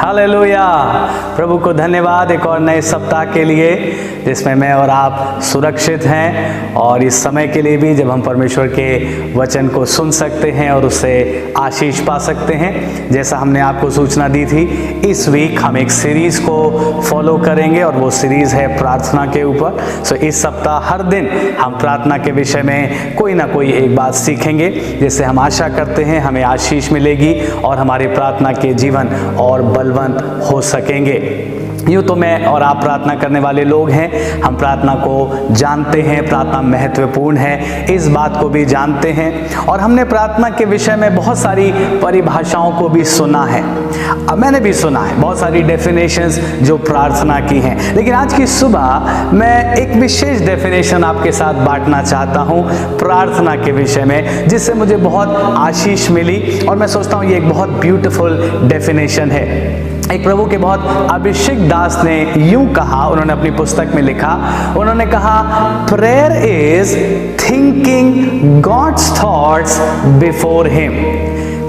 Hallelujah. प्रभु को धन्यवाद एक और नए सप्ताह के लिए जिसमें मैं और आप सुरक्षित हैं, और इस समय के लिए भी जब हम परमेश्वर के वचन को सुन सकते हैं और उससे आशीष पा सकते हैं। जैसा हमने आपको सूचना दी थी, इस वीक हम एक सीरीज को फॉलो करेंगे और वो सीरीज है प्रार्थना के ऊपर। सो इस सप्ताह हर दिन हम प्रार्थना के विषय में कोई ना कोई एक बात सीखेंगे, जिससे हम आशा करते हैं हमें आशीष मिलेगी और हमारे प्रार्थना के जीवन और बलवंत हो सकेंगे। यूँ तो मैं और आप प्रार्थना करने वाले लोग हैं, हम प्रार्थना को जानते हैं, प्रार्थना महत्वपूर्ण है, इस बात को भी जानते हैं, और हमने प्रार्थना के विषय में बहुत सारी परिभाषाओं को भी सुना है। मैंने भी सुना है बहुत सारी डेफिनेशंस जो प्रार्थना की हैं, लेकिन आज की सुबह मैं एक विशेष डेफिनेशन आपके साथ बांटना चाहता हूँ प्रार्थना के विषय में, जिससे मुझे बहुत आशीष मिली और मैं सोचता हूँ ये एक बहुत ब्यूटीफुल डेफिनेशन है। एक प्रभु के बहुत अभिषेक दास ने यूं कहा, उन्होंने अपनी पुस्तक में लिखा, उन्होंने कहा prayer is thinking God's thoughts before him.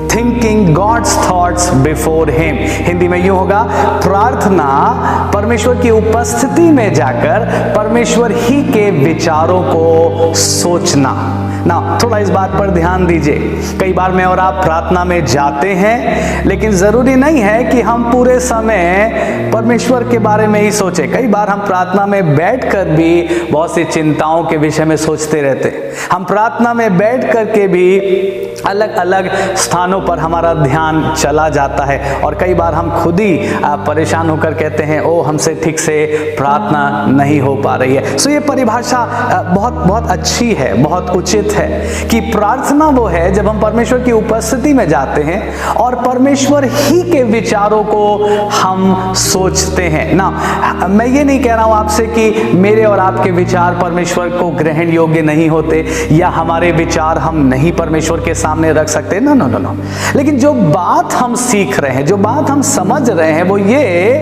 Thinking God's thoughts before him. Hindi में यूं होगा, प्रार्थना परमेश्वर की उपस्थिति में जाकर परमेश्वर ही के विचारों को सोचना। ना थोड़ा इस बात पर ध्यान दीजिए, कई बार मैं और आप प्रार्थना में जाते हैं, लेकिन जरूरी नहीं है कि हम पूरे समय परमेश्वर के बारे में ही सोचें। कई बार हम प्रार्थना में बैठकर भी बहुत सी चिंताओं के विषय में सोचते रहते हैं। हम प्रार्थना में बैठ करके भी अलग अलग स्थानों पर हमारा ध्यान चला जाता है, और कई बार हम खुद ही परेशान होकर कहते हैं ओ हमसे ठीक से प्रार्थना नहीं हो पा रही है। सो ये परिभाषा बहुत बहुत अच्छी है, बहुत उचित है कि प्रार्थना वो है जब हम परमेश्वर की उपस्थिति में जाते हैं और परमेश्वर ही के विचारों को हम सोचते हैं। ना मैं ये नहीं कह रहा हूं आपसे कि मेरे और आपके विचार परमेश्वर को ग्रहण योग्य नहीं होते, या हमारे विचार हम नहीं परमेश्वर के सामने रख सकते, नो नो नो नो। लेकिन जो बात हम सीख रहे हैं, जो बात हम समझ रहे हैं, वो ये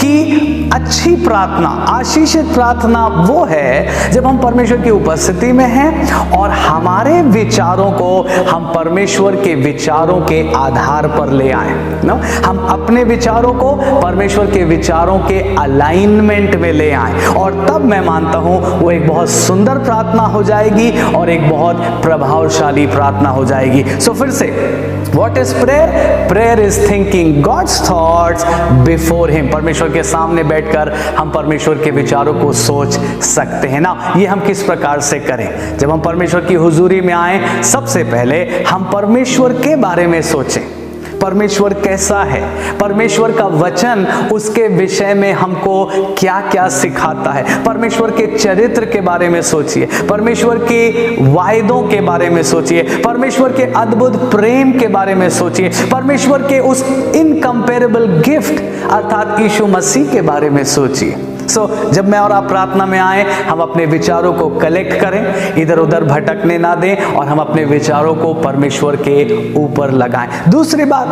कि अच्छी प्रार्थना, आशीषित प्रार्थना वो है जब हम परमेश्वर की उपस्थिति में हैं और हमारे विचारों को हम परमेश्वर के विचारों के आधार पर ले आए। नो, हम अपने विचारों को परमेश्वर के विचारों के अलाइनमेंट में ले आए, और तब मैं मानता हूं वो एक बहुत सुंदर प्रार्थना हो जाएगी और एक बहुत प्रभावशाली प्रार्थना हो जाएगी। सो फिर से, what is prayer? Prayer is thinking God's thoughts before him. परमेश्वर के सामने बैठकर हम परमेश्वर के विचारों को सोच सकते हैं। ना ये हम किस प्रकार से करें? जब हम परमेश्वर की हुजूरी में आए, सबसे पहले हम परमेश्वर के बारे में सोचें। परमेश्वर कैसा है, परमेश्वर का वचन उसके विषय में हमको क्या क्या सिखाता है, परमेश्वर के चरित्र के बारे में सोचिए, परमेश्वर के वायदों के बारे में सोचिए, परमेश्वर के अद्भुत प्रेम के बारे में सोचिए, परमेश्वर के उस इनकम्पेरेबल गिफ्ट अर्थात यीशु मसीह के बारे में सोचिए। जब मैं और आप प्रार्थना में आए, हम अपने विचारों को कलेक्ट करें, इधर उधर भटकने ना दें, और हम अपने विचारों को परमेश्वर के ऊपर लगाएं। दूसरी बात,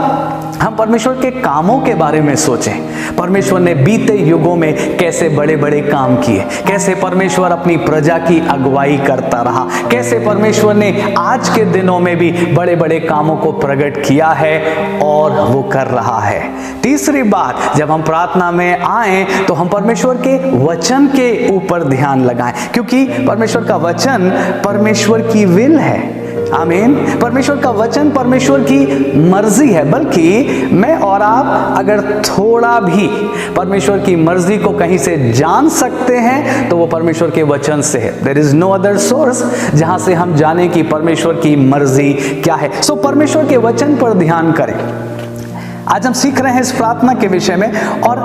हम परमेश्वर के कामों के बारे में सोचें। परमेश्वर ने बीते युगों में कैसे बड़े बड़े काम किए, कैसे परमेश्वर अपनी प्रजा की अगुवाई करता रहा, कैसे परमेश्वर ने आज के दिनों में भी बड़े बड़े कामों को प्रकट किया है और वो कर रहा है। तीसरी बात, जब हम प्रार्थना में आए तो हम परमेश्वर के वचन के ऊपर ध्यान लगाएं, क्योंकि परमेश्वर का वचन परमेश्वर की विल है। आमीन। परमेश्वर का वचन परमेश्वर की मर्जी है, बल्कि मैं और आप अगर थोड़ा भी परमेश्वर की मर्जी को कहीं से जान सकते हैं तो वो परमेश्वर के वचन से है। There is no other source जहां से हम जाने कि परमेश्वर की मर्जी क्या है। सो परमेश्वर के वचन पर ध्यान करें। आज हम सीख रहे हैं इस प्रार्थना के विषय में, और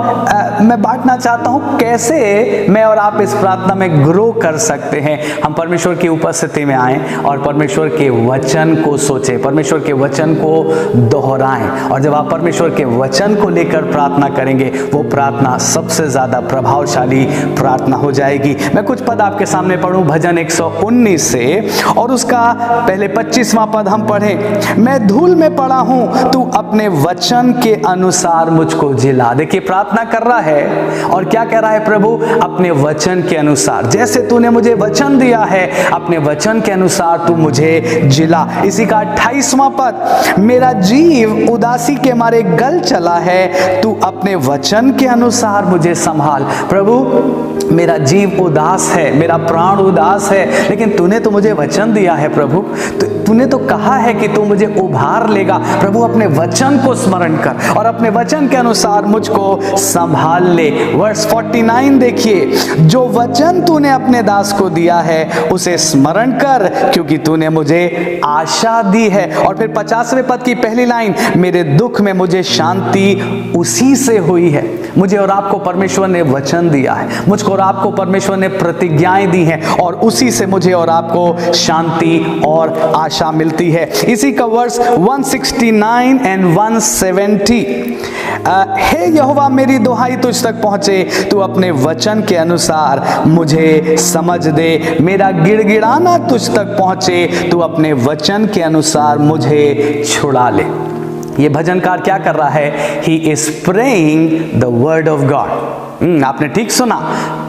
मैं बांटना चाहता हूं कैसे मैं और आप इस प्रार्थना में ग्रो कर सकते हैं। हम परमेश्वर की उपस्थिति में आएं और परमेश्वर के वचन को सोचें, परमेश्वर के वचन को दोहराएं, और जब आप परमेश्वर के वचन को लेकर प्रार्थना करेंगे, वो प्रार्थना सबसे ज्यादा प्रभावशाली प्रार्थना हो जाएगी। मैं कुछ पद आपके सामने पढ़ूं भजन 119 से, और उसका पहले 25वां पद हम पढ़ें। मैं धूल में पड़ा हूं, तू अपने वचन के अनुसार मुझको जिला। देखिए प्रार्थना कर रहा है और क्या कह रहा है प्रभु, अपने वचन के अनुसार, जैसे तूने मुझे वचन दिया है अपने वचन के अनुसार तू मुझे जिला। इसी का 28वां पद, मेरा जीव उदासी के मारे गल चला है, तू अपने वचन के अनुसार मुझे संभाल। प्रभु मेरा जीव उदास है, मेरा प्राण उदास है, लेकिन तूने तो मुझे वचन दिया है प्रभु, तूने तो कहा है कि तू मुझे उभार लेगा। प्रभु अपने वचन को स्मरण कर और अपने वचन के अनुसार मुझको संभाल ले। वर्स 49 देखिए, जो वचन तूने अपने दास को दिया है उसे स्मरण कर, क्योंकि तूने मुझे आशा दी है। और फिर 50वें पद की पहली लाइन, मेरे दुख में मुझे शांति उसी से हुई है। मुझे और आपको परमेश्वर ने वचन दिया है, मुझको और आपको परमेश्वर ने प्रतिज्ञाएं दी हैं और उसी से मुझे और आपको शांति और आशा मिलती है। इसी का वर्स 169 एंड 170, हे यहोवा मेरी दुहाई तुझ तक पहुंचे, तू अपने वचन के अनुसार मुझे समझ दे। मेरा गिड़गिड़ाना तुझ तक पहुंचे, तू अपने वचन के अनुसार मुझे छुड़ा ले। ये भजनकार क्या कर रहा है? He is praying the word of God. आपने ठीक सुना,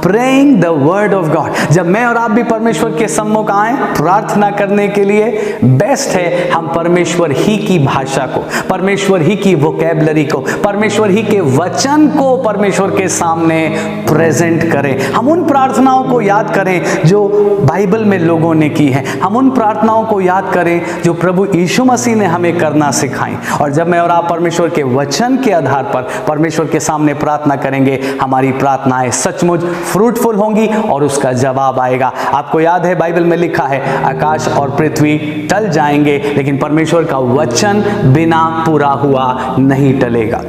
praying the word of God. जब मैं और आप भी परमेश्वर के सम्मुख आए प्रार्थना करने के लिए, बेस्ट है हम परमेश्वर ही की भाषा को, परमेश्वर ही की वोकैबुलरी को, परमेश्वर ही के वचन को परमेश्वर के सामने प्रेजेंट करें। हम उन प्रार्थनाओं को याद करें जो बाइबल में लोगों ने की है, हम उन प्रार्थनाओं को याद करें जो प्रभु यीशु मसीह ने हमें करना सिखाई। और जब मैं और आप परमेश्वर के वचन के आधार पर परमेश्वर के सामने प्रार्थना करेंगे, हमारी प्रार्थनाएं सचमुच फ्रूटफुल होंगी और उसका जवाब आएगा। आपको याद है बाइबल में लिखा है, आकाश और पृथ्वी टल जाएंगे लेकिन परमेश्वर का वचन बिना पूरा हुआ नहीं टलेगा।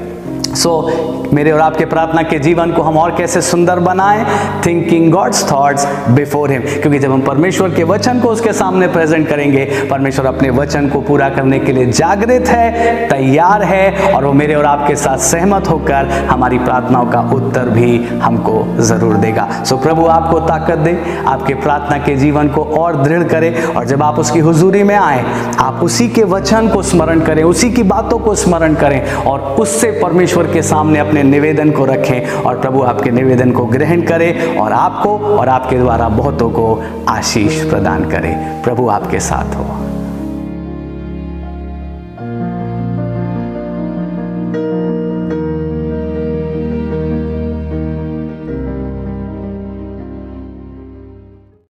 मेरे और आपके प्रार्थना के जीवन को हम और कैसे सुंदर बनाएं? Thinking God's thoughts before him, क्योंकि जब हम परमेश्वर के वचन को उसके सामने प्रेजेंट करेंगे, परमेश्वर अपने वचन को पूरा करने के लिए जागृत है, तैयार है और वो मेरे और आपके साथ सहमत होकर हमारी प्रार्थनाओं का उत्तर भी हमको जरूर देगा। प्रभु आपको ताकत दे, आपके प्रार्थना के जीवन को और दृढ़ करे और जब आप उसकी हुजूरी में आए, आप उसी के वचन को स्मरण करें, उसी की बातों को स्मरण करें और उससे परमेश्वर के सामने अपने निवेदन को रखें और प्रभु आपके निवेदन को ग्रहण करे और आपको और आपके द्वारा बहुतों को आशीष प्रदान करे। प्रभु आपके साथ हो।